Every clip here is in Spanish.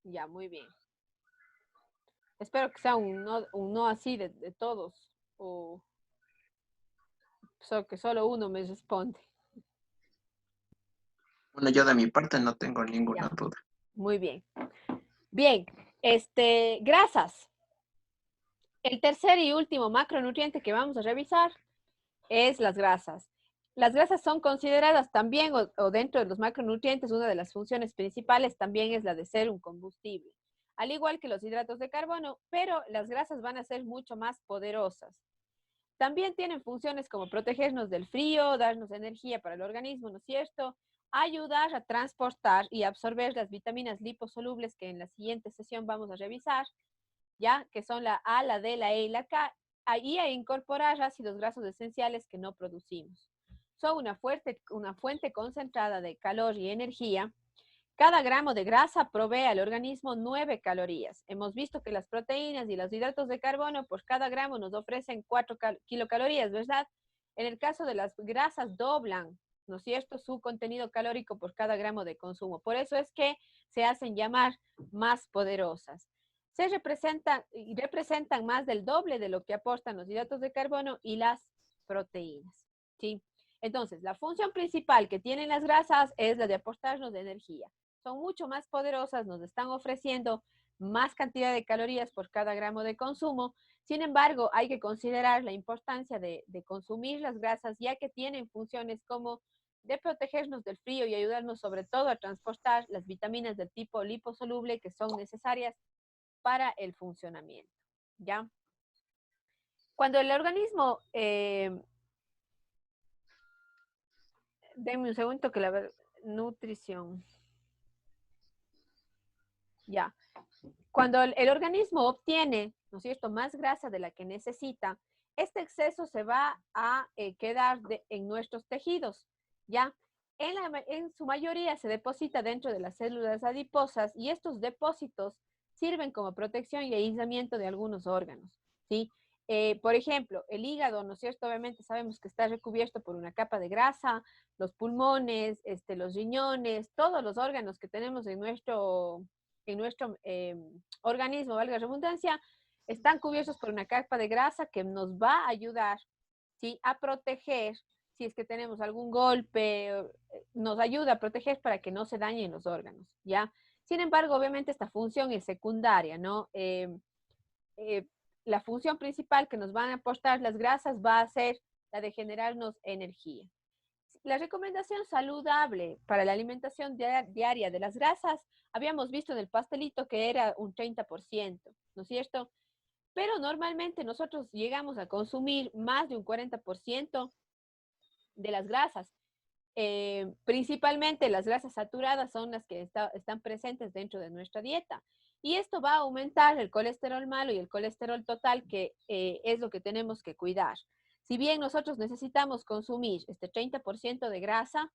Ya, muy bien. Espero que sea un no así de todos, o que solo uno me responde. Bueno, yo de mi parte no tengo ninguna Ya, duda. muy bien. Bien, grasas. El tercer y último macronutriente que vamos a revisar es las grasas. Las grasas son consideradas también, o dentro de los macronutrientes, una de las funciones principales también es la de ser un combustible, al igual que los hidratos de carbono, pero las grasas van a ser mucho más poderosas. También tienen funciones como protegernos del frío, darnos energía para el organismo, ¿no es cierto? Ayudar a transportar y absorber las vitaminas liposolubles que en la siguiente sesión vamos a revisar, ya que son la A, la D, la E y la K, y a incorporar ácidos grasos esenciales que no producimos. Son una fuente concentrada de calor y energía. Cada gramo de grasa provee al organismo 9 calorías. Hemos visto que las proteínas y los hidratos de carbono por cada gramo nos ofrecen 4 kilocalorías, ¿verdad? En el caso de las grasas doblan, ¿no es cierto?, su contenido calórico por cada gramo de consumo. Por eso es que se hacen llamar más poderosas. Se representan más del doble de lo que aportan los hidratos de carbono y las proteínas, ¿sí? Entonces, la función principal que tienen las grasas es la de aportarnos de energía. Son mucho más poderosas, nos están ofreciendo más cantidad de calorías por cada gramo de consumo. Sin embargo, hay que considerar la importancia de consumir las grasas, ya que tienen funciones como de protegernos del frío y ayudarnos sobre todo a transportar las vitaminas del tipo liposoluble que son necesarias para el funcionamiento, ¿ya? Cuando el organismo, denme un segundo que la nutrición, ya. Cuando el organismo obtiene, ¿no es cierto?, más grasa de la que necesita, este exceso se va a quedar en nuestros tejidos, ¿ya? En su mayoría se deposita dentro de las células adiposas y estos depósitos sirven como protección y aislamiento de algunos órganos, ¿sí? Por ejemplo, el hígado, ¿no es cierto? Obviamente sabemos que está recubierto por una capa de grasa, los pulmones, los riñones, todos los órganos que tenemos en nuestro organismo, valga la redundancia, están cubiertos por una capa de grasa que nos va a ayudar, ¿sí?, a proteger si es que tenemos algún golpe, nos ayuda a proteger para que no se dañen los órganos, ¿ya? Sin embargo, obviamente esta función es secundaria, ¿no? Eh, la función principal que nos van a aportar las grasas va a ser la de generarnos energía. La recomendación saludable para la alimentación diaria de las grasas, habíamos visto en el pastelito que era un 30%, ¿no es cierto? Pero normalmente nosotros llegamos a consumir más de un 40% de las grasas. Principalmente las grasas saturadas son las que están presentes dentro de nuestra dieta. Y esto va a aumentar el colesterol malo y el colesterol total, que es lo que tenemos que cuidar. Si bien nosotros necesitamos consumir este 30% de grasa,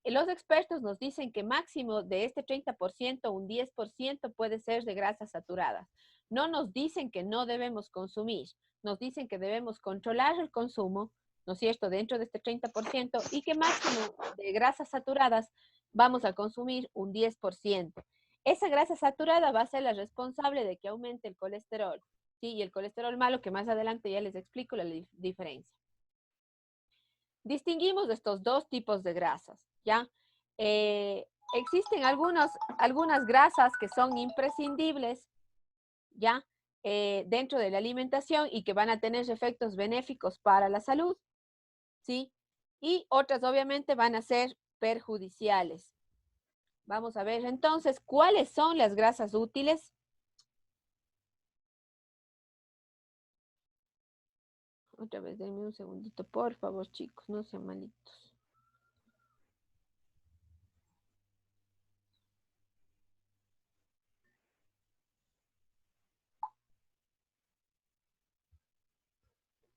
los expertos nos dicen que máximo de este 30%, un 10% puede ser de grasas saturadas. No nos dicen que no debemos consumir, nos dicen que debemos controlar el consumo, ¿no es cierto?, dentro de este 30%, y que máximo de grasas saturadas vamos a consumir un 10%. Esa grasa saturada va a ser la responsable de que aumente el colesterol, ¿sí? Y el colesterol malo, que más adelante ya les explico la diferencia. Distinguimos estos dos tipos de grasas, ¿ya? Existen algunas grasas que son imprescindibles, ¿ya? Dentro de la alimentación y que van a tener efectos benéficos para la salud, ¿sí? Y otras obviamente van a ser perjudiciales. Vamos a ver entonces cuáles son las grasas útiles. Otra vez, denme un segundito, por favor, chicos, no sean malitos.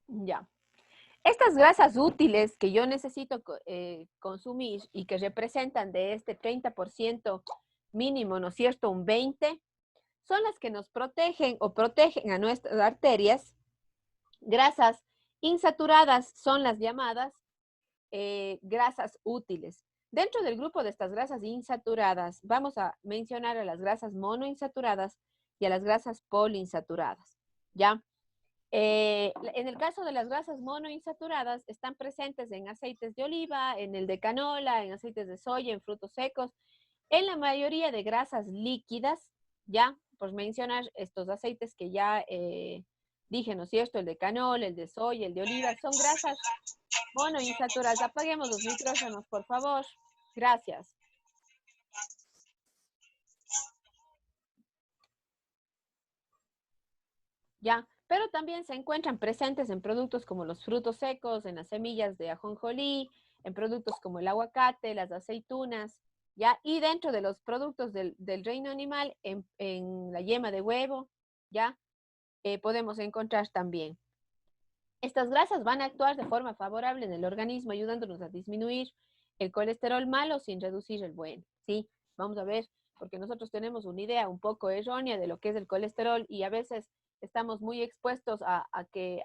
Ya. Estas grasas útiles que yo necesito consumir y que representan de este 30% mínimo, ¿no es cierto?, un 20%, son las que nos protegen o protegen a nuestras arterias. Grasas insaturadas son las llamadas grasas útiles. Dentro del grupo de estas grasas insaturadas, vamos a mencionar a las grasas monoinsaturadas y a las grasas poliinsaturadas, ¿ya? En el caso de las grasas monoinsaturadas, están presentes en aceites de oliva, en el de canola, en aceites de soya, en frutos secos, en la mayoría de grasas líquidas, ¿ya? Por mencionar estos aceites que ya dije, ¿no es cierto? El de canola, el de soya, el de oliva, son grasas monoinsaturadas. Apaguemos los micrófonos, por favor. Gracias. ¿Ya? Pero también se encuentran presentes en productos como los frutos secos, en las semillas de ajonjolí, en productos como el aguacate, las aceitunas, ¿ya? Y dentro de los productos del reino animal, en la yema de huevo, ¿ya? Podemos encontrar también. Estas grasas van a actuar de forma favorable en el organismo, ayudándonos a disminuir el colesterol malo sin reducir el bueno, ¿sí? Vamos a ver, porque nosotros tenemos una idea un poco errónea de lo que es el colesterol y a veces estamos muy expuestos a que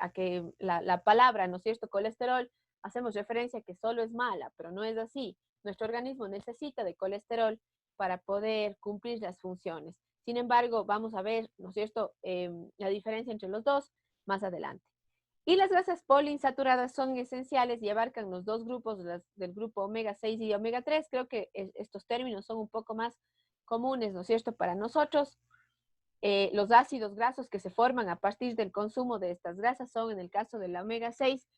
la palabra, ¿no es cierto?, colesterol, hacemos referencia a que solo es mala, pero no es así. Nuestro organismo necesita de colesterol para poder cumplir las funciones. Sin embargo, vamos a ver, ¿no es cierto?, la diferencia entre los dos más adelante. Y las grasas poliinsaturadas son esenciales y abarcan los dos grupos del grupo omega 6 y omega 3. Creo que estos términos son un poco más comunes, ¿no es cierto?, para nosotros. Los ácidos grasos que se forman a partir del consumo de estas grasas son, en el caso del omega 6,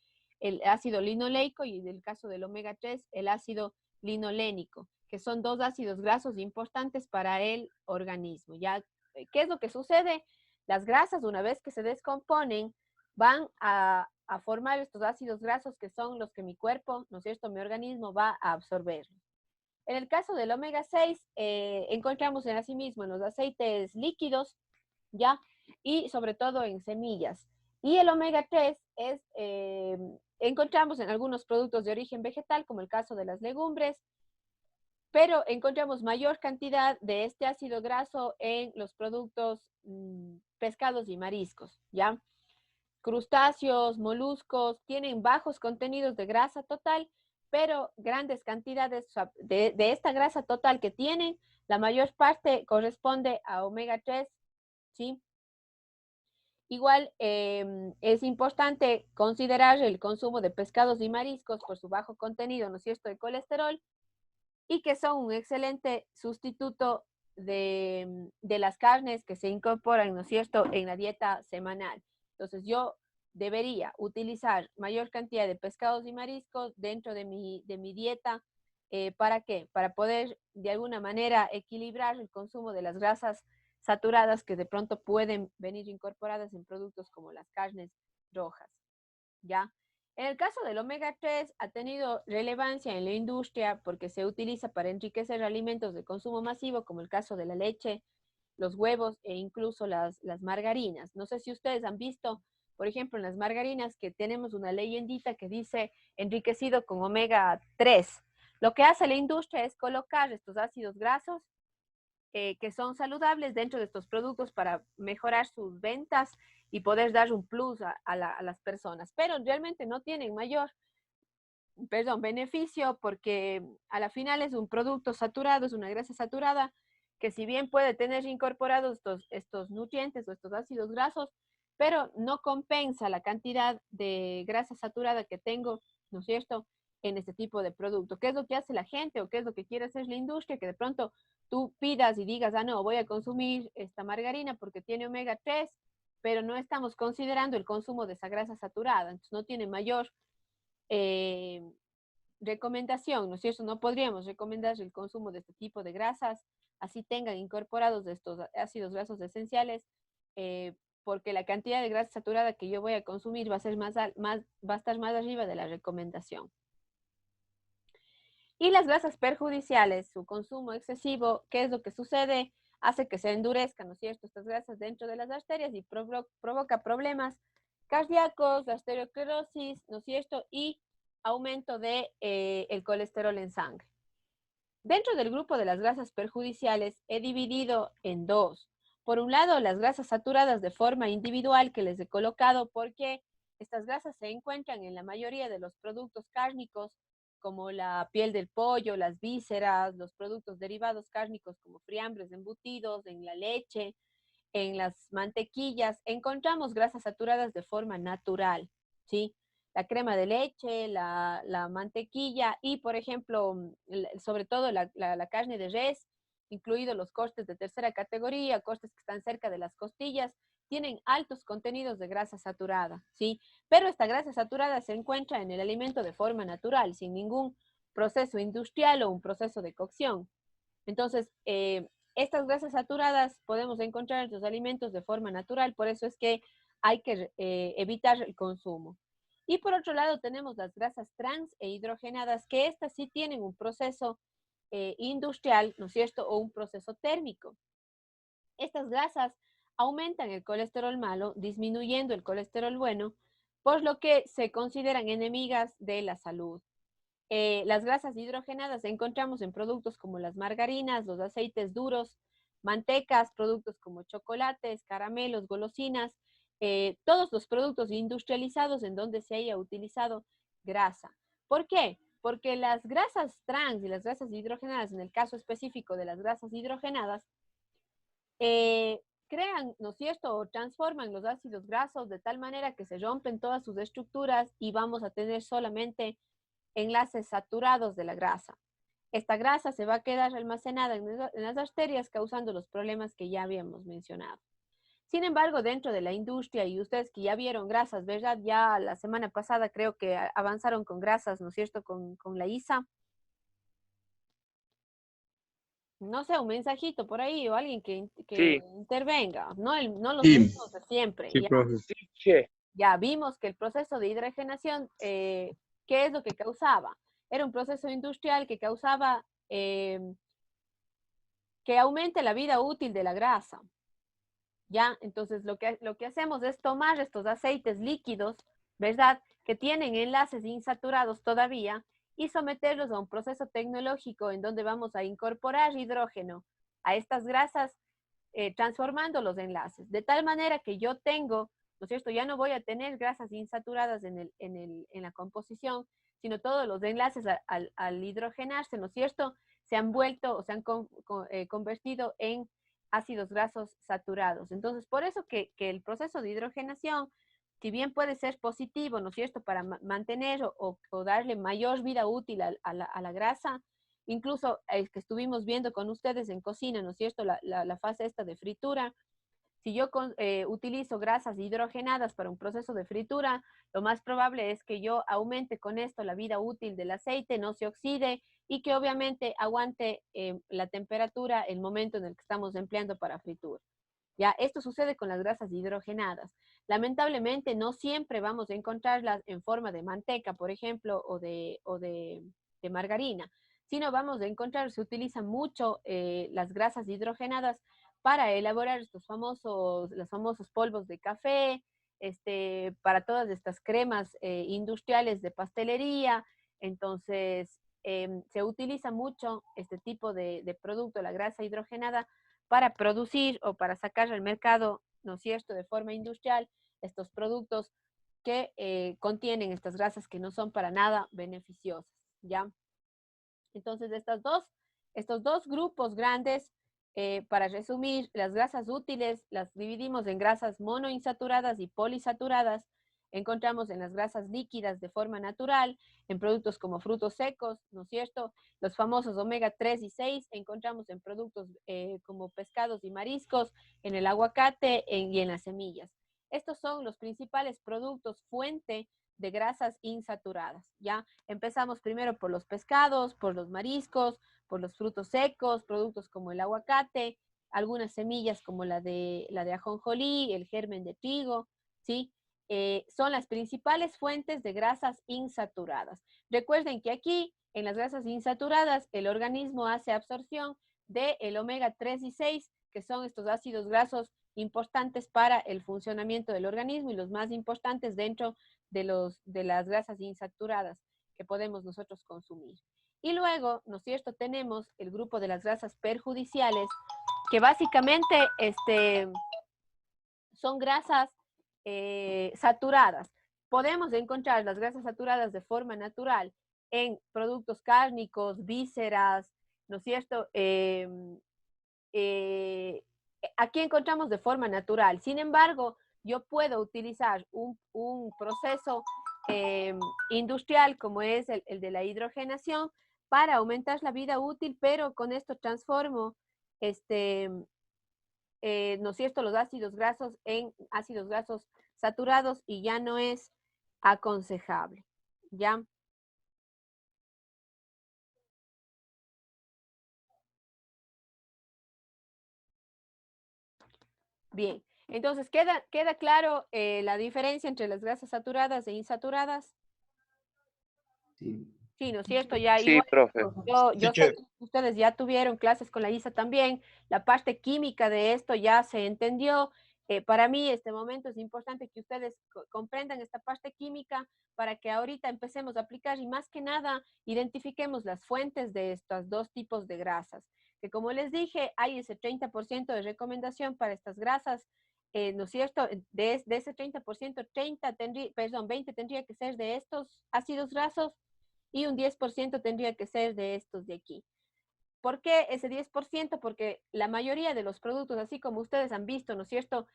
el ácido linoleico y en el caso del omega 3, el ácido linolénico, que son dos ácidos grasos importantes para el organismo. ¿Ya? ¿Qué es lo que sucede? Las grasas, una vez que se descomponen, van a formar estos ácidos grasos que son los que mi cuerpo, ¿no es cierto?, mi organismo va a absorber. En el caso del omega 6, encontramos en asimismo en los aceites líquidos, ¿ya? Y sobre todo en semillas. Y el omega 3 encontramos en algunos productos de origen vegetal, como el caso de las legumbres, pero encontramos mayor cantidad de este ácido graso en los productos pescados y mariscos, ¿ya? Crustáceos, moluscos, tienen bajos contenidos de grasa total, pero grandes cantidades de esta grasa total que tienen, la mayor parte corresponde a omega 3, ¿sí? Igual es importante considerar el consumo de pescados y mariscos por su bajo contenido, ¿no es cierto?, de colesterol, y que son un excelente sustituto de las carnes que se incorporan, ¿no es cierto?, en la dieta semanal. Entonces yo debería utilizar mayor cantidad de pescados y mariscos dentro de mi dieta. ¿Para qué? Para poder de alguna manera equilibrar el consumo de las grasas saturadas que de pronto pueden venir incorporadas en productos como las carnes rojas, ¿ya? En el caso del omega 3 ha tenido relevancia en la industria porque se utiliza para enriquecer alimentos de consumo masivo, como el caso de la leche, los huevos e incluso las margarinas. No sé si ustedes han visto, por ejemplo, en las margarinas que tenemos una leyendita que dice enriquecido con omega 3. Lo que hace la industria es colocar estos ácidos grasos que son saludables dentro de estos productos para mejorar sus ventas y poder dar un plus a las personas, pero realmente no tienen mayor, beneficio porque a la final es un producto saturado, es una grasa saturada que si bien puede tener incorporados estos nutrientes o estos ácidos grasos, pero no compensa la cantidad de grasa saturada que tengo, ¿no es cierto?, en este tipo de producto. ¿Qué es lo que hace la gente o qué es lo que quiere hacer la industria? Que de pronto tú pidas y digas, no, voy a consumir esta margarina porque tiene omega 3, pero no estamos considerando el consumo de esa grasa saturada, entonces no tiene mayor eh, recomendación, ¿no es cierto? No podríamos recomendar el consumo de este tipo de grasas, así tengan incorporados estos ácidos grasos esenciales, porque la cantidad de grasa saturada que yo voy a consumir va a ser va a estar más arriba de la recomendación. Y las grasas perjudiciales, su consumo excesivo, ¿qué es lo que sucede? Hace que se endurezcan, ¿no es cierto?, estas grasas dentro de las arterias y provoca problemas cardíacos, la arteriosclerosis, ¿no es cierto?, y aumento de el colesterol en sangre. Dentro del grupo de las grasas perjudiciales he dividido en dos. Por un lado, las grasas saturadas de forma individual que les he colocado porque estas grasas se encuentran en la mayoría de los productos cárnicos como la piel del pollo, las vísceras, los productos derivados cárnicos como friambres, embutidos, en la leche, en las mantequillas, encontramos grasas saturadas de forma natural, ¿sí? La crema de leche, la mantequilla y, por ejemplo, sobre todo la carne de res, incluidos los cortes de tercera categoría, cortes que están cerca de las costillas, tienen altos contenidos de grasa saturada, ¿sí? Pero esta grasa saturada se encuentra en el alimento de forma natural, sin ningún proceso industrial o un proceso de cocción. Entonces, estas grasas saturadas podemos encontrar en los alimentos de forma natural, por eso es que hay que evitar el consumo. Y por otro lado tenemos las grasas trans e hidrogenadas, que estas sí tienen un proceso industrial, ¿no es cierto?, o un proceso térmico. Estas grasas aumentan el colesterol malo, disminuyendo el colesterol bueno, por lo que se consideran enemigas de la salud. Las grasas hidrogenadas encontramos en productos como las margarinas, los aceites duros, mantecas, productos como chocolates, caramelos, golosinas, todos los productos industrializados en donde se haya utilizado grasa. ¿Por qué? Porque las grasas trans y las grasas hidrogenadas, en el caso específico de las grasas hidrogenadas, crean, ¿no es cierto?, o transforman los ácidos grasos de tal manera que se rompen todas sus estructuras y vamos a tener solamente enlaces saturados de la grasa. Esta grasa se va a quedar almacenada en las arterias causando los problemas que ya habíamos mencionado. Sin embargo, dentro de la industria, y ustedes que ya vieron grasas, ¿verdad? Ya la semana pasada creo que avanzaron con grasas, ¿no es cierto?, con la ISA. No sé, un mensajito por ahí o alguien que Sí, intervenga, no los Sí, mismos de siempre. sí, Ya, profe. sí, che. ya vimos que el proceso de hidrogenación, ¿qué es lo que causaba? Era un proceso industrial que causaba que aumente la vida útil de la grasa. ¿Ya? Entonces, lo que hacemos es tomar estos aceites líquidos, ¿verdad? Que tienen enlaces insaturados todavía y someterlos a un proceso tecnológico en donde vamos a incorporar hidrógeno a estas grasas, transformando los enlaces. De tal manera que yo tengo, ¿no es cierto? Ya no voy a tener grasas insaturadas en la composición, sino todos los enlaces al hidrogenarse, ¿no es cierto? Se han vuelto o se han convertido en ácidos grasos saturados. Entonces, por eso que el proceso de hidrogenación, si bien puede ser positivo, ¿no es cierto?, para mantener o darle mayor vida útil a la grasa, incluso que estuvimos viendo con ustedes en cocina, ¿no es cierto?, la fase esta de fritura. Si yo utilizo grasas hidrogenadas para un proceso de fritura, lo más probable es que yo aumente con esto la vida útil del aceite, no se oxide y que obviamente aguante la temperatura el momento en el que estamos empleando para fritura. Ya, esto sucede con las grasas hidrogenadas. Lamentablemente no siempre vamos a encontrarlas en forma de manteca, por ejemplo, o de margarina, sino vamos a encontrar, se utilizan mucho las grasas hidrogenadas para elaborar los famosos polvos de café, para todas estas cremas industriales de pastelería. Entonces, se utiliza mucho este tipo de producto, la grasa hidrogenada, para producir o para sacar al mercado, ¿no es cierto?, de forma industrial, estos productos que contienen estas grasas que no son para nada beneficiosas, ¿ya? Entonces, estos dos grupos grandes, para resumir, las grasas útiles las dividimos en grasas monoinsaturadas y polisaturadas. Encontramos en las grasas líquidas de forma natural, en productos como frutos secos, ¿no es cierto? Los famosos omega 3 y 6 encontramos en productos como pescados y mariscos, en el aguacate y en las semillas. Estos son los principales productos fuente de grasas insaturadas, ¿ya? Empezamos primero por los pescados, por los mariscos, por los frutos secos, productos como el aguacate, algunas semillas como la de ajonjolí, el germen de trigo, ¿sí? Son las principales fuentes de grasas insaturadas. Recuerden que aquí, en las grasas insaturadas, el organismo hace absorción del omega 3 y 6, que son estos ácidos grasos importantes para el funcionamiento del organismo y los más importantes dentro de las grasas insaturadas que podemos nosotros consumir. Y luego, ¿no es cierto?, tenemos el grupo de las grasas perjudiciales, que básicamente son grasas saturadas. Podemos encontrar las grasas saturadas de forma natural en productos cárnicos, vísceras, ¿no es cierto? Aquí encontramos de forma natural. Sin embargo, yo puedo utilizar un proceso industrial como es el de la hidrogenación para aumentar la vida útil, pero con esto transformo ¿no es cierto?, los ácidos grasos en ácidos grasos saturados y ya no es aconsejable, ¿ya? Bien, entonces, ¿queda claro la diferencia entre las grasas saturadas e insaturadas? Sí. Sí, ¿no es cierto? Ya Sí, igual, profe. yo sé que ustedes ya tuvieron clases con la ISA también, la parte química de esto ya se entendió. Para mí, este momento es importante que ustedes comprendan esta parte química para que ahorita empecemos a aplicar y más que nada identifiquemos las fuentes de estos dos tipos de grasas. Que como les dije, hay ese 30% de recomendación para estas grasas, ¿no es cierto? De ese 30%, 20 tendría que ser de estos ácidos grasos y un 10% tendría que ser de estos de aquí. ¿Por qué ese 10%? Porque la mayoría de los productos, así como ustedes han visto, ¿no es cierto?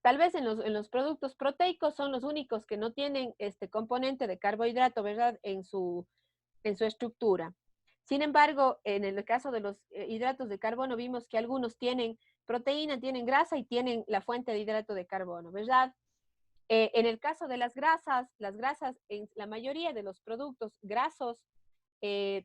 Tal vez en los productos proteicos son los únicos que no tienen este componente de carbohidrato, ¿verdad? En su estructura. Sin embargo, en el caso de los hidratos de carbono, vimos que algunos tienen proteína, tienen grasa y tienen la fuente de hidrato de carbono, ¿verdad? En el caso de las grasas, en la mayoría de los productos grasos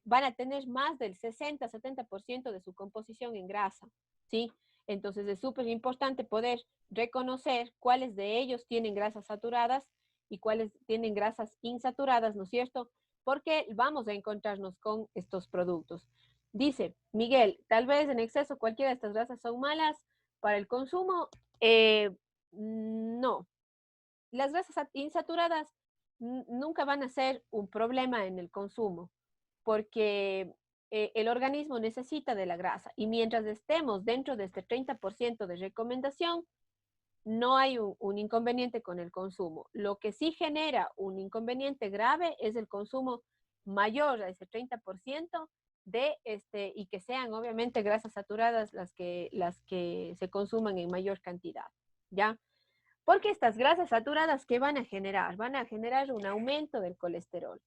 van a tener más del 60-70% de su composición en grasa, ¿sí? Entonces es súper importante poder reconocer cuáles de ellos tienen grasas saturadas y cuáles tienen grasas insaturadas, ¿no es cierto? Porque vamos a encontrarnos con estos productos. Dice Miguel, tal vez en exceso cualquiera de estas grasas son malas para el consumo. No, las grasas insaturadas nunca van a ser un problema en el consumo, porque el organismo necesita de la grasa y mientras estemos dentro de este 30% de recomendación, no hay un inconveniente con el consumo. Lo que sí genera un inconveniente grave es el consumo mayor a ese 30% y que sean obviamente grasas saturadas las que se consuman en mayor cantidad, ¿ya? Porque estas grasas saturadas, ¿qué van a generar? Van a generar un aumento del colesterol.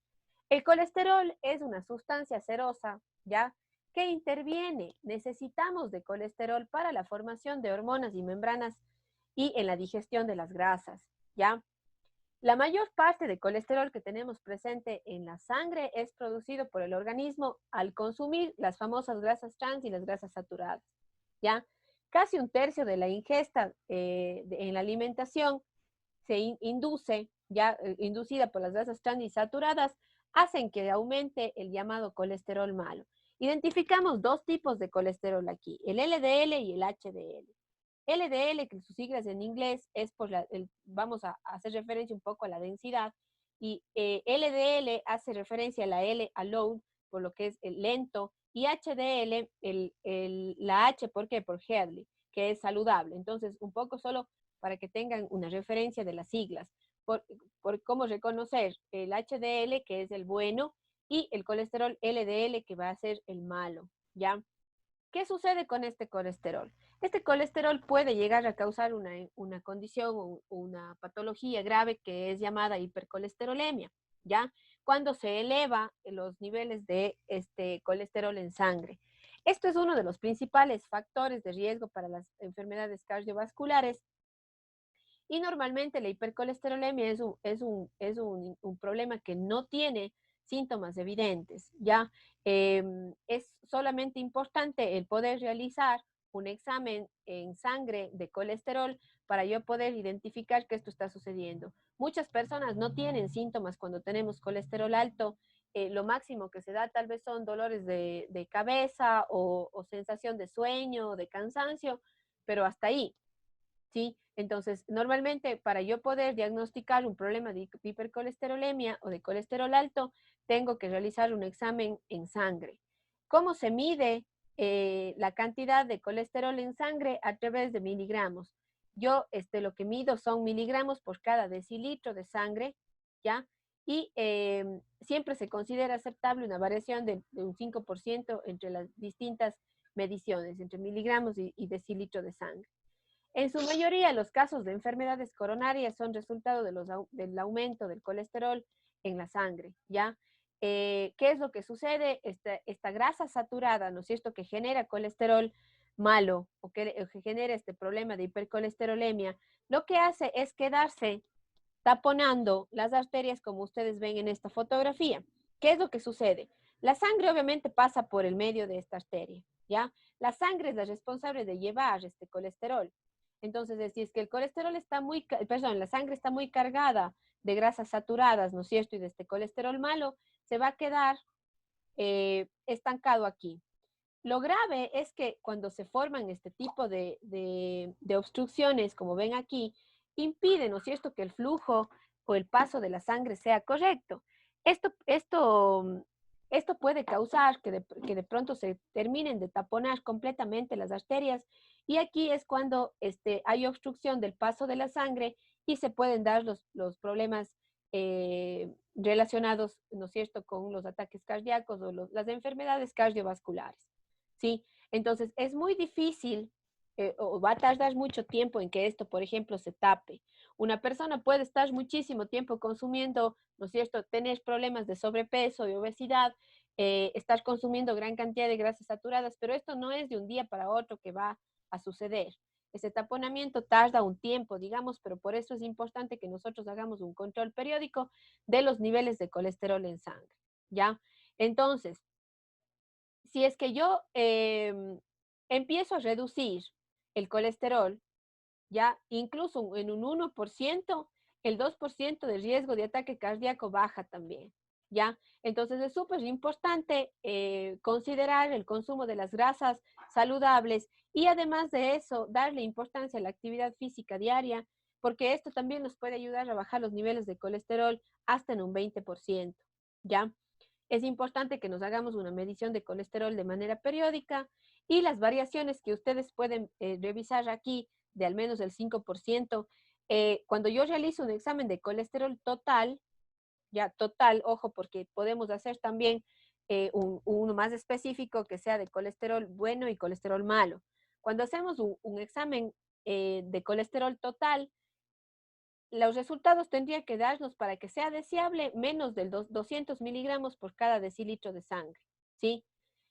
El colesterol es una sustancia cerosa, ¿ya? Que interviene. Necesitamos de colesterol para la formación de hormonas y membranas y en la digestión de las grasas, ¿ya? La mayor parte de colesterol que tenemos presente en la sangre es producido por el organismo al consumir las famosas grasas trans y las grasas saturadas, ¿ya? Casi un tercio de la ingesta en la alimentación se induce, ya inducida por las grasas trans y saturadas, hacen que aumente el llamado colesterol malo. Identificamos dos tipos de colesterol aquí, el LDL y el HDL. LDL, que sus siglas en inglés es vamos a hacer referencia un poco a la densidad, y LDL hace referencia a la L, a low, por lo que es el lento, y HDL, la H, ¿por qué? Por healthy, que es saludable. Entonces, un poco solo para que tengan una referencia de las siglas, por cómo reconocer el HDL, que es el bueno, y el colesterol LDL, que va a ser el malo, ¿ya? ¿Qué sucede con este colesterol? Este colesterol puede llegar a causar una condición o una patología grave que es llamada hipercolesterolemia, ¿ya? Cuando se eleva los niveles de este colesterol en sangre. Esto es uno de los principales factores de riesgo para las enfermedades cardiovasculares y normalmente la hipercolesterolemia es un problema que no tiene síntomas evidentes, ¿ya? Es solamente importante el poder realizar un examen en sangre de colesterol para yo poder identificar que esto está sucediendo. Muchas personas no tienen síntomas cuando tenemos colesterol alto. Lo máximo que se da tal vez son dolores de cabeza o sensación de sueño o de cansancio, pero hasta ahí. ¿Sí? Entonces, normalmente para yo poder diagnosticar un problema de hipercolesterolemia o de colesterol alto, tengo que realizar un examen en sangre. ¿Cómo se mide la cantidad de colesterol en sangre? A través de miligramos. Yo lo que mido son miligramos por cada decilitro de sangre, ¿ya? y siempre se considera aceptable una variación de un 5% entre las distintas mediciones, entre miligramos y decilitro de sangre. En su mayoría, los casos de enfermedades coronarias son resultado del aumento del colesterol en la sangre, ¿ya? ¿Qué es lo que sucede? Esta grasa saturada, ¿no es cierto?, que genera colesterol malo o que genera este problema de hipercolesterolemia, lo que hace es quedarse taponando las arterias como ustedes ven en esta fotografía. ¿Qué es lo que sucede? La sangre obviamente pasa por el medio de esta arteria, ¿ya? La sangre es la responsable de llevar este colesterol. Entonces, si es que el colesterol está la sangre está muy cargada de grasas saturadas, ¿no es cierto? Y de este colesterol malo, se va a quedar estancado aquí. Lo grave es que cuando se forman este tipo de obstrucciones, como ven aquí, impiden, ¿no es cierto?, que el flujo o el paso de la sangre sea correcto. Esto puede causar que de pronto se terminen de taponar completamente las arterias y aquí es cuando hay obstrucción del paso de la sangre y se pueden dar los problemas relacionados, ¿no es cierto?, con los ataques cardíacos o las enfermedades cardiovasculares. ¿Sí? Entonces, es muy difícil o va a tardar mucho tiempo en que esto, por ejemplo, se tape. Una persona puede estar muchísimo tiempo consumiendo, ¿no es cierto?, tener problemas de sobrepeso y obesidad, estar consumiendo gran cantidad de grasas saturadas, pero esto no es de un día para otro que va a suceder. Ese taponamiento tarda un tiempo, digamos, pero por eso es importante que nosotros hagamos un control periódico de los niveles de colesterol en sangre, ¿ya? Entonces, si es que yo empiezo a reducir el colesterol, ya incluso en un 1%, el 2% de riesgo de ataque cardíaco baja también, ¿ya? Entonces es súper importante considerar el consumo de las grasas saludables y además de eso, darle importancia a la actividad física diaria, porque esto también nos puede ayudar a bajar los niveles de colesterol hasta en un 20%, ¿ya? Es importante que nos hagamos una medición de colesterol de manera periódica y las variaciones que ustedes pueden revisar aquí de al menos el 5%. Cuando yo realizo un examen de colesterol total, ya total, ojo, porque podemos hacer también uno más específico que sea de colesterol bueno y colesterol malo. Cuando hacemos un examen de colesterol total, los resultados tendrían que darnos para que sea deseable menos de 200 miligramos por cada decilitro de sangre, ¿sí?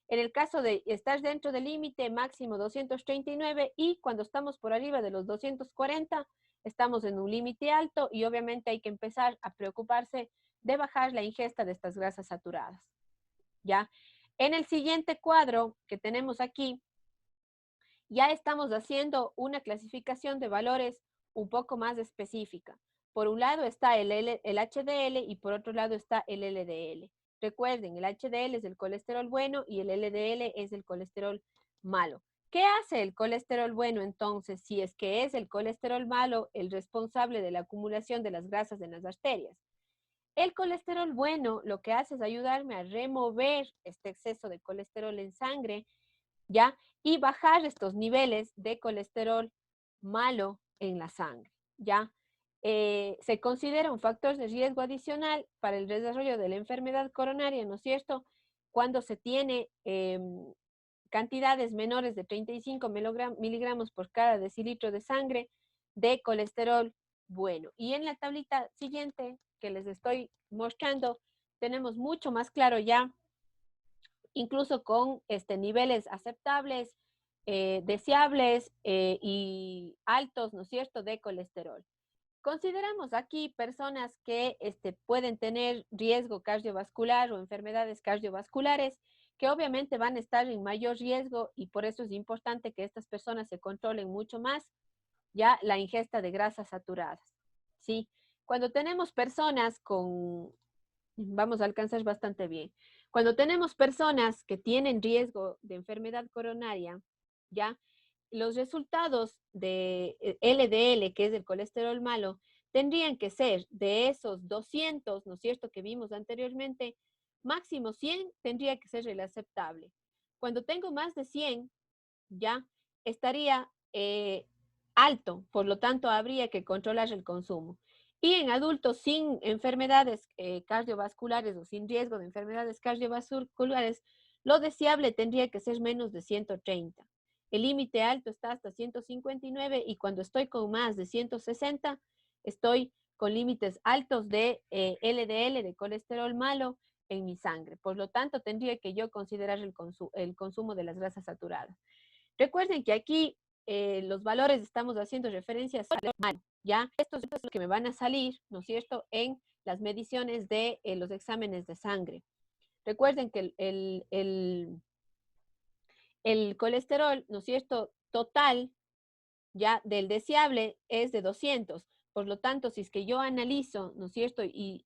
En el caso de estar dentro del límite máximo 239 y cuando estamos por arriba de los 240, estamos en un límite alto y obviamente hay que empezar a preocuparse de bajar la ingesta de estas grasas saturadas, ¿ya? En el siguiente cuadro que tenemos aquí, ya estamos haciendo una clasificación de valores un poco más específica. Por un lado está el HDL y por otro lado está el LDL. Recuerden, el HDL es el colesterol bueno y el LDL es el colesterol malo. ¿Qué hace el colesterol bueno entonces si es que es el colesterol malo el responsable de la acumulación de las grasas en las arterias? El colesterol bueno lo que hace es ayudarme a remover este exceso de colesterol en sangre, ¿ya? Y bajar estos niveles de colesterol malo en la sangre, ¿ya? Se considera un factor de riesgo adicional para el desarrollo de la enfermedad coronaria, ¿no es cierto? Cuando se tiene cantidades menores de 35 miligramos por cada decilitro de sangre de colesterol bueno. Y en la tablita siguiente que les estoy mostrando, tenemos mucho más claro ya incluso con niveles aceptables, deseables y altos, ¿no es cierto?, de colesterol. Consideramos aquí personas que pueden tener riesgo cardiovascular o enfermedades cardiovasculares, que obviamente van a estar en mayor riesgo y por eso es importante que estas personas se controlen mucho más ya la ingesta de grasas saturadas, ¿sí? Cuando tenemos personas vamos a alcanzar bastante bien. Cuando tenemos personas que tienen riesgo de enfermedad coronaria, ¿ya? Los resultados de LDL, que es el colesterol malo, tendrían que ser de esos 200, ¿no es cierto?, que vimos anteriormente, máximo 100 tendría que ser el aceptable. Cuando tengo más de 100, ya estaría alto, por lo tanto habría que controlar el consumo. Y en adultos sin enfermedades cardiovasculares o sin riesgo de enfermedades cardiovasculares, lo deseable tendría que ser menos de 130. El límite alto está hasta 159 y cuando estoy con más de 160, estoy con límites altos de LDL, de colesterol malo, en mi sangre. Por lo tanto, tendría que yo considerar el consumo de las grasas saturadas. Recuerden que aquí los valores estamos haciendo referencia a ¿ya? Estos son los que me van a salir, ¿no es cierto?, en las mediciones de los exámenes de sangre. Recuerden que el colesterol, ¿no es cierto?, total, ya del deseable es de 200. Por lo tanto, si es que yo analizo, ¿no es cierto?, y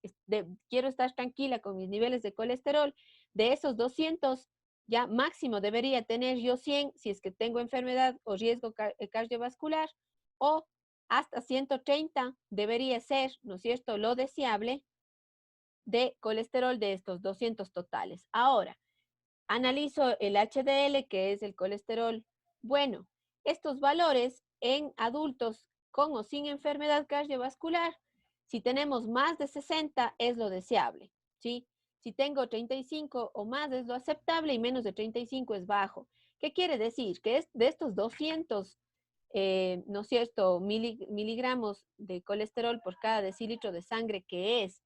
quiero estar tranquila con mis niveles de colesterol, de esos 200, ya máximo debería tener yo 100 si es que tengo enfermedad o riesgo cardiovascular, o hasta 130 debería ser, ¿no es cierto?, lo deseable de colesterol de estos 200 totales. Ahora, analizo el HDL, que es el colesterol bueno. Estos valores en adultos con o sin enfermedad cardiovascular, si tenemos más de 60 es lo deseable, ¿sí? Si tengo 35 o más es lo aceptable y menos de 35 es bajo. ¿Qué quiere decir? Que es de estos 200, ¿no es cierto?, miligramos de colesterol por cada decilitro de sangre, que es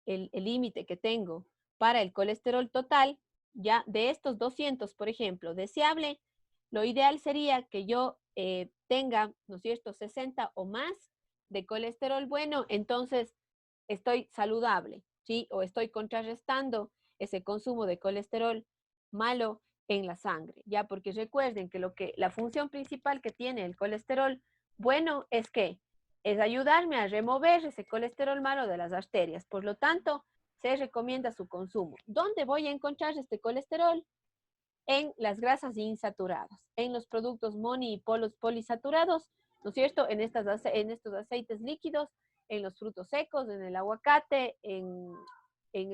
el límite que tengo para el colesterol total, ya de estos 200, por ejemplo, deseable, lo ideal sería que yo tenga, ¿no es cierto?, 60 o más de colesterol bueno, entonces estoy saludable, ¿sí? O estoy contrarrestando ese consumo de colesterol malo en la sangre, ¿ya? Porque recuerden que la función principal que tiene el colesterol bueno es que es ayudarme a remover ese colesterol malo de las arterias. Por lo tanto, se recomienda su consumo. ¿Dónde voy a encontrar este colesterol? En las grasas insaturadas, en los productos moni y polisaturados, ¿no es cierto? En estos aceites líquidos, en los frutos secos, en el aguacate, en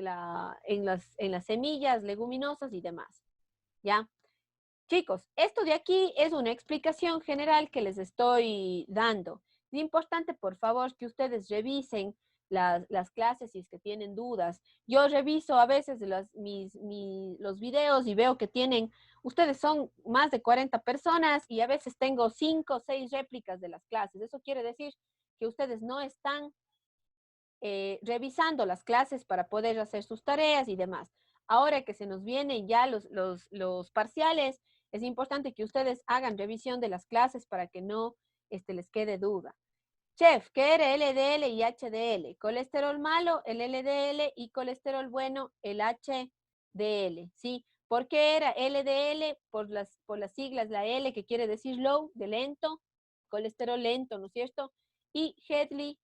las semillas leguminosas y demás, ¿ya? Chicos, esto de aquí es una explicación general que les estoy dando. Es importante, por favor, que ustedes revisen las clases si es que tienen dudas. Yo reviso a veces los videos y veo que ustedes son más de 40 personas y a veces tengo 5 o 6 réplicas de las clases. Eso quiere decir que ustedes no están revisando las clases para poder hacer sus tareas y demás. Ahora que se nos vienen ya los parciales, es importante que ustedes hagan revisión de las clases para que no les quede duda. Chef, ¿qué era LDL y HDL? Colesterol malo, el LDL, y colesterol bueno, el HDL, ¿sí? ¿Por qué era LDL? Por las siglas, la L que quiere decir low, de lento, colesterol lento, ¿no es cierto? Y Hedley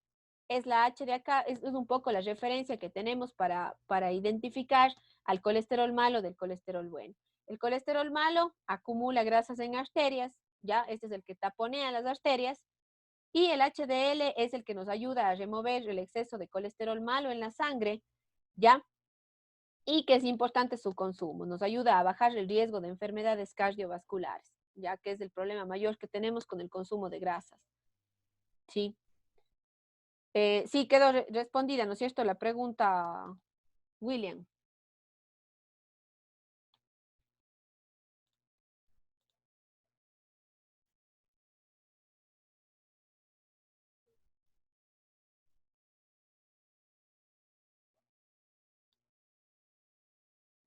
es la H de acá, es un poco la referencia que tenemos para identificar al colesterol malo del colesterol bueno. El colesterol malo acumula grasas en arterias, ¿ya? Este es el que taponea las arterias. Y el HDL es el que nos ayuda a remover el exceso de colesterol malo en la sangre, ¿ya? Y que es importante su consumo. Nos ayuda a bajar el riesgo de enfermedades cardiovasculares, ya que es el problema mayor que tenemos con el consumo de grasas. ¿Sí? Sí, quedó respondida, ¿no es cierto?, la pregunta, William.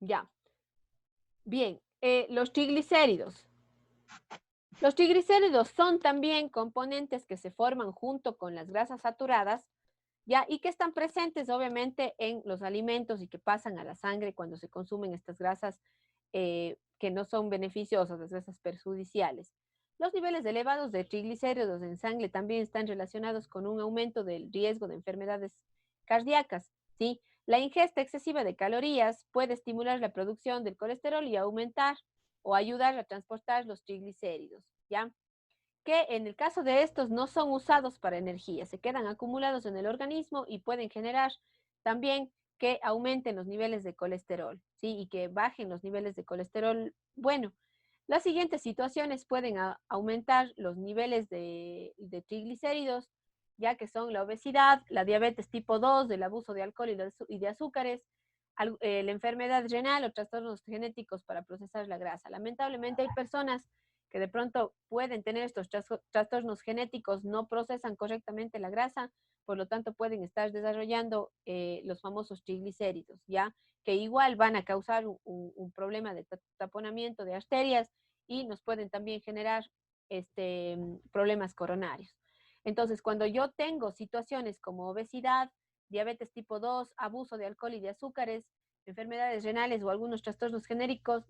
Ya. Bien, los triglicéridos. Los triglicéridos son también componentes que se forman junto con las grasas saturadas, ¿ya? Y que están presentes obviamente en los alimentos y que pasan a la sangre cuando se consumen estas grasas que no son beneficiosas, las grasas perjudiciales. Los niveles elevados de triglicéridos en sangre también están relacionados con un aumento del riesgo de enfermedades cardíacas, ¿sí? La ingesta excesiva de calorías puede estimular la producción del colesterol y aumentar o ayudar a transportar los triglicéridos, ¿ya? Que en el caso de estos no son usados para energía, se quedan acumulados en el organismo y pueden generar también que aumenten los niveles de colesterol, ¿sí? Y que bajen los niveles de colesterol bueno. Las siguientes situaciones pueden aumentar los niveles de triglicéridos ya que son la obesidad, la diabetes tipo 2, el abuso de alcohol y de azúcares, la enfermedad renal o trastornos genéticos para procesar la grasa. Lamentablemente hay personas que de pronto pueden tener estos trastornos genéticos, no procesan correctamente la grasa, por lo tanto pueden estar desarrollando los famosos triglicéridos, ¿ya? Que igual van a causar un problema de taponamiento de arterias y nos pueden también generar problemas coronarios. Entonces, cuando yo tengo situaciones como obesidad, diabetes tipo 2, abuso de alcohol y de azúcares, enfermedades renales o algunos trastornos genéticos,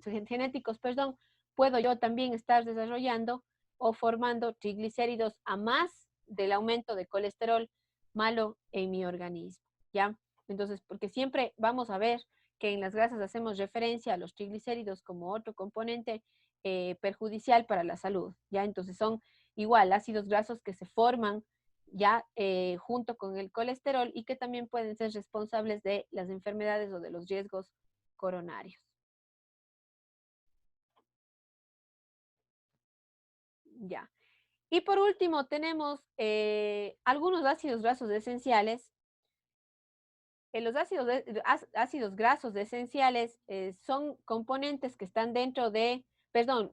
puedo yo también estar desarrollando o formando triglicéridos a más del aumento de colesterol malo en mi organismo, ¿ya? Entonces, porque siempre vamos a ver que en las grasas hacemos referencia a los triglicéridos como otro componente perjudicial para la salud, ¿ya? Entonces son igual ácidos grasos que se forman ya junto con el colesterol y que también pueden ser responsables de las enfermedades o de los riesgos coronarios. Ya. Y por último tenemos algunos ácidos grasos esenciales. Los ácidos grasos esenciales son componentes que están dentro de, perdón,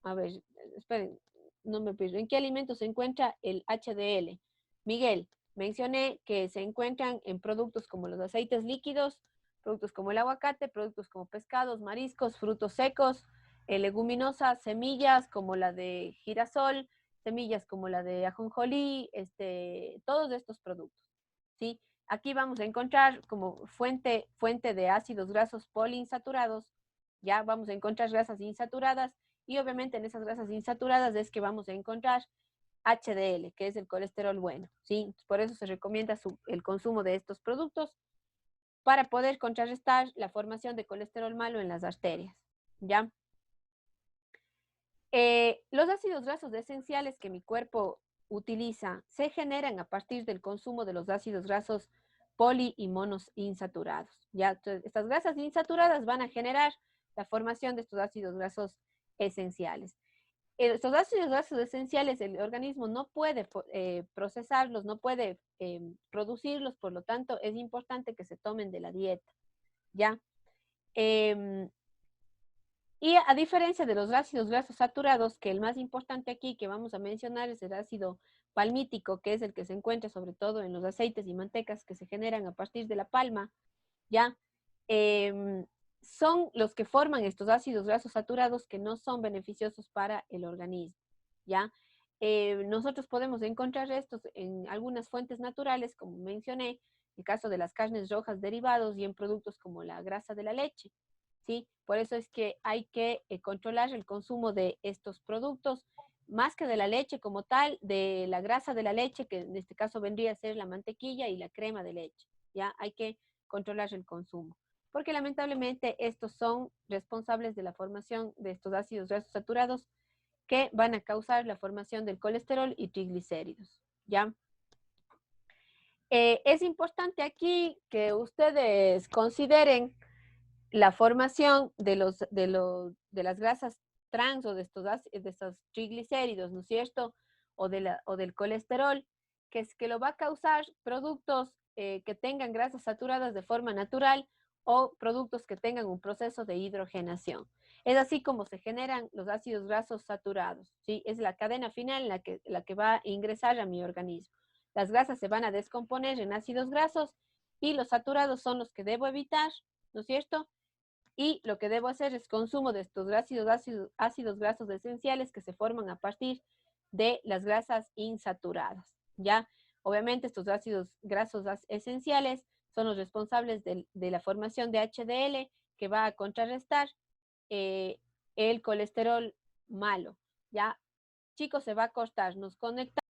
a ver, esperen, no me pierdo. ¿En qué alimentos se encuentra el HDL? Miguel, mencioné que se encuentran en productos como los aceites líquidos, productos como el aguacate, productos como pescados, mariscos, frutos secos, leguminosas, semillas como la de girasol, semillas como la de ajonjolí, todos estos productos, ¿sí? Aquí vamos a encontrar como fuente de ácidos grasos poliinsaturados, ya vamos a encontrar grasas insaturadas y obviamente en esas grasas insaturadas es que vamos a encontrar HDL, que es el colesterol bueno, ¿sí? Por eso se recomienda el consumo de estos productos para poder contrarrestar la formación de colesterol malo en las arterias, ¿ya? Los ácidos grasos esenciales que mi cuerpo utiliza se generan a partir del consumo de los ácidos grasos poli y monoinsaturados, ¿ya? Entonces, estas grasas insaturadas van a generar la formación de estos ácidos grasos esenciales. Estos ácidos grasos esenciales el organismo no puede procesarlos, no puede producirlos, por lo tanto es importante que se tomen de la dieta, ¿ya? Y a diferencia de los ácidos grasos saturados, que el más importante aquí que vamos a mencionar es el ácido palmítico, que es el que se encuentra sobre todo en los aceites y mantecas que se generan a partir de la palma, ¿ya? Son los que forman estos ácidos grasos saturados que no son beneficiosos para el organismo, ¿ya? Nosotros podemos encontrar estos en algunas fuentes naturales, como mencioné, el caso de las carnes rojas derivados y en productos como la grasa de la leche, ¿sí? Por eso es que hay que controlar el consumo de estos productos, más que de la leche como tal, de la grasa de la leche, que en este caso vendría a ser la mantequilla y la crema de leche, ¿ya? Hay que controlar el consumo, porque lamentablemente estos son responsables de la formación de estos ácidos grasos saturados que van a causar la formación del colesterol y triglicéridos, ¿ya? Es importante aquí que ustedes consideren la formación de las grasas trans o de estos triglicéridos, ¿no es cierto? O del colesterol, que es que lo va a causar productos que tengan grasas saturadas de forma natural o productos que tengan un proceso de hidrogenación. Es así como se generan los ácidos grasos saturados, ¿sí? Es la cadena final en la que va a ingresar a mi organismo. Las grasas se van a descomponer en ácidos grasos y los saturados son los que debo evitar, ¿no es cierto? Y lo que debo hacer es consumo de estos ácidos grasos esenciales que se forman a partir de las grasas insaturadas, ¿ya? Obviamente estos ácidos grasos esenciales son los responsables de la formación de HDL que va a contrarrestar el colesterol malo, ¿ya? Chicos, se va a cortar, nos conectamos.